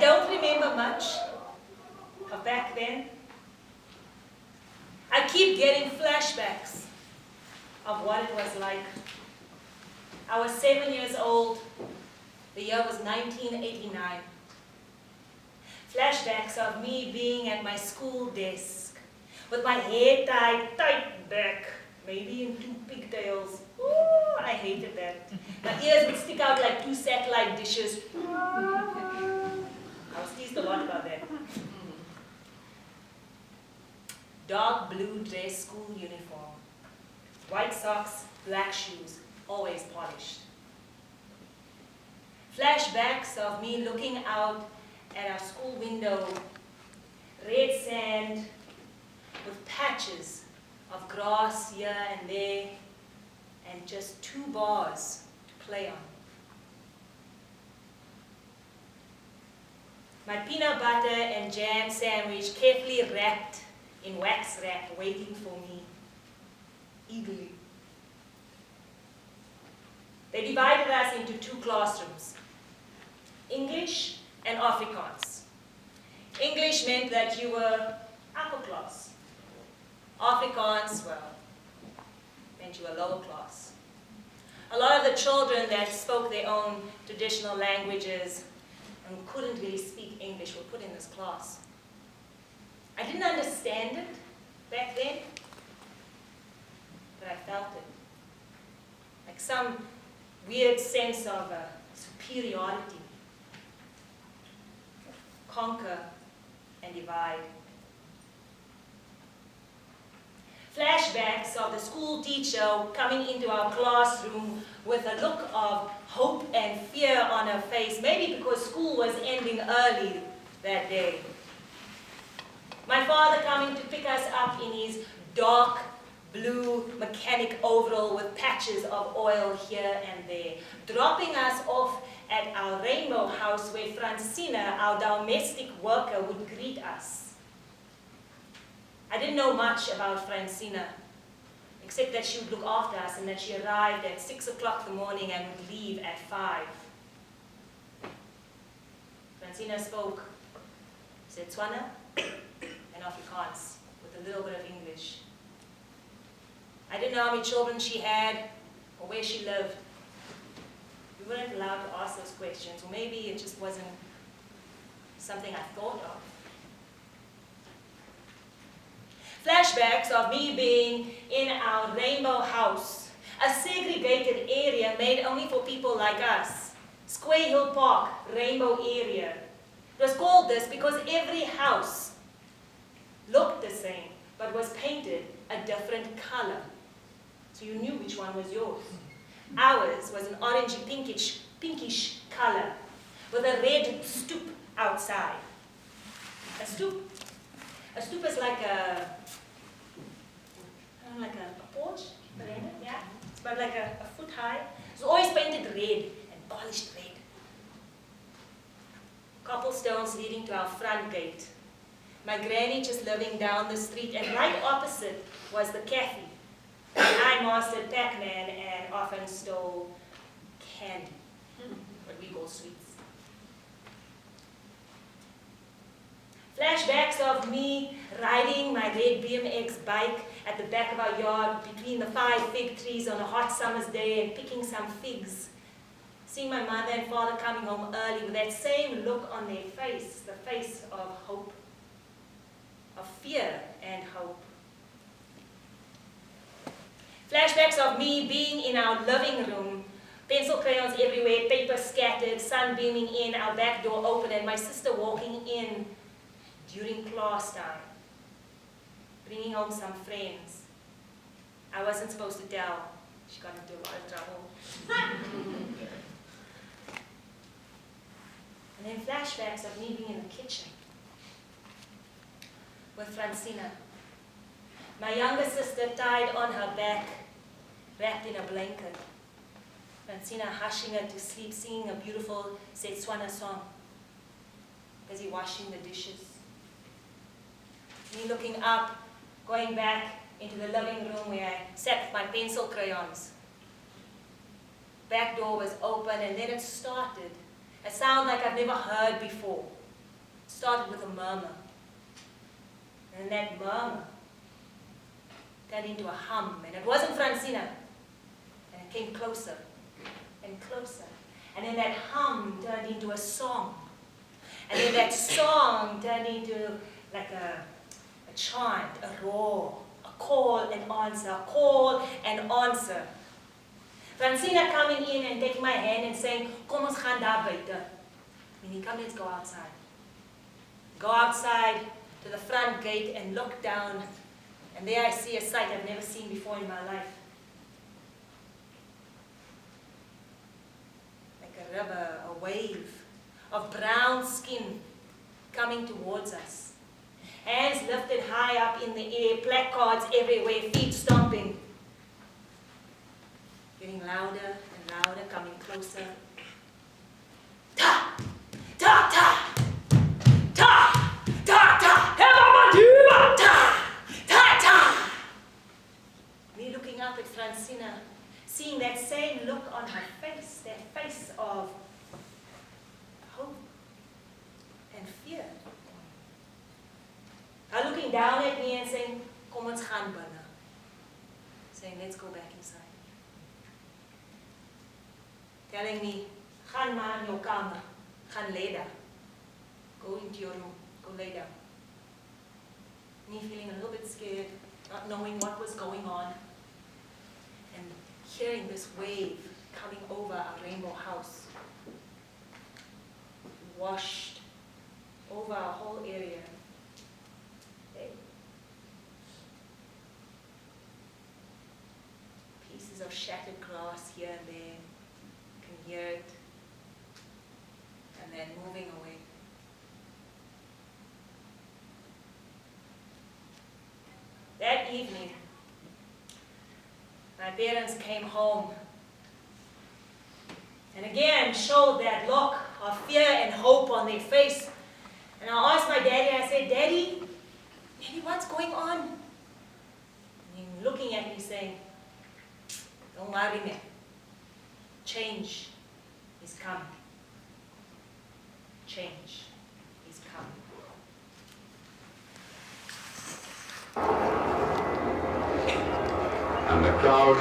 don't remember much of back then. I keep getting flashbacks of what it was like. I was 7 years old. The year was 1989. Flashbacks of me being at my school desk with my hair tied tight back, maybe in 2 pigtails. Ooh, I hated that. My ears would stick out like 2 satellite dishes. I was teased a lot about that. Dark blue dress school uniform. White socks, black shoes, always polished. Flashbacks of me looking out at our school window, red sand with patches of grass here and there, and just 2 bars to play on. My peanut butter and jam sandwich carefully wrapped in wax wrap, waiting for me, eagerly. They divided us into 2 classrooms, English and Afrikaans. English meant that you were upper class. Afrikaans, well, meant you were lower class. A lot of the children that spoke their own traditional languages and couldn't really speak English were put in this class. I didn't understand it back then, but I felt it. Like some weird sense of superiority. Conquer and divide. Flashbacks of the school teacher coming into our classroom with a look of hope and fear on her face, maybe because school was ending early that day. My father coming to pick us up in his dark blue mechanic overall with patches of oil here and there, dropping us off at our rainbow house where Francina, our domestic worker, would greet us. I didn't know much about Francina, except that she would look after us and that she arrived at 6 o'clock in the morning and would leave at 5. Francina spoke Setswana and Afrikaans with a little bit of English. I didn't know how many children she had or where she lived. We weren't allowed to ask those questions, or maybe it just wasn't something I thought of. Flashbacks of me being in our rainbow house, a segregated area made only for people like us. Square Hill Park, rainbow area. It was called this because every house looked the same, but was painted a different color. So you knew which one was yours. Ours was an orangey pinkish color with a red stoop outside. A stoop is like a porch, yeah? It's about like a foot high. It's always painted red and polished red. Cobblestones leading to our front gate. My granny just living down the street, and right opposite was the cafe. I mastered Pac-Man and often stole candy, what we call sweets. Flashbacks of me riding my red BMX bike at the back of our yard between the 5 fig trees on a hot summer's day and picking some figs. Seeing my mother and father coming home early with that same look on their face, the face of hope, of fear and hope. Flashbacks of me being in our living room, pencil crayons everywhere, paper scattered, sun beaming in, our back door open, and my sister walking in during class time, bringing home some friends. I wasn't supposed to tell. She got into a lot of trouble. And then flashbacks of me being in the kitchen with Francina. My younger sister tied on her back, wrapped in a blanket. Francina hushing her to sleep, singing a beautiful Setswana song, busy washing the dishes. Me looking up, going back into the living room where I sat with my pencil crayons. Back door was open, and then it started. A sound like I've never heard before. started with a murmur. And that murmur turned into a hum. And it wasn't Francina. And it came closer and closer. And then that hum turned into a song. And then that song turned into like a chant, a roar, a call and answer, a call and answer. Francina coming in and taking my hand and saying, "Kom ons gaan daar buite." Meaning, come, let's go outside. Go outside to the front gate and look down. And there I see a sight I've never seen before in my life. Like a river, a wave of brown skin coming towards us. Hands lifted high up in the air, placards everywhere, feet stomping. Getting louder and louder, coming closer. Ta! Ta! Ta! Ta! Ta! Ta! Hemamaduba! Ta! Ta! Ta! Me looking up at Francina, seeing that same look on her face, that face of hope and fear. Her looking down at me and saying, "Kom ons gaan binne." Saying, "Let's go back inside." Telling me, "Gaan maar in jou kamer, gaan lay down. Go into your room, go lay down." Me feeling a little bit scared, not knowing what was going on, and hearing this wave coming over our rainbow house, washed over our whole area. Pieces of shattered glass here and there, you can hear it, and then moving away. That evening, my parents came home and again showed that look of fear and hope on their face. And I asked my daddy, I said, Daddy, what's going on? And he looking at me saying, "Don't worry, man. Change is coming. Change is coming." And the crowd